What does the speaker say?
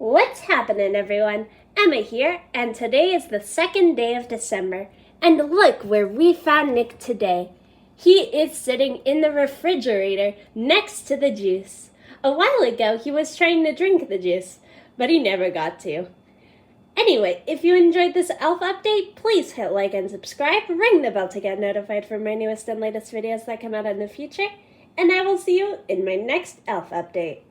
What's happening, everyone? Emma here, and today is the second day of December. And look where we found Nick today. He is sitting in the refrigerator next to the juice. A while ago, he was trying to drink the juice, but he never got to. Anyway, if you enjoyed this ELF update, please hit like and subscribe, ring the bell to get notified for my newest and latest videos that come out in the future, and I will see you in my next ELF update.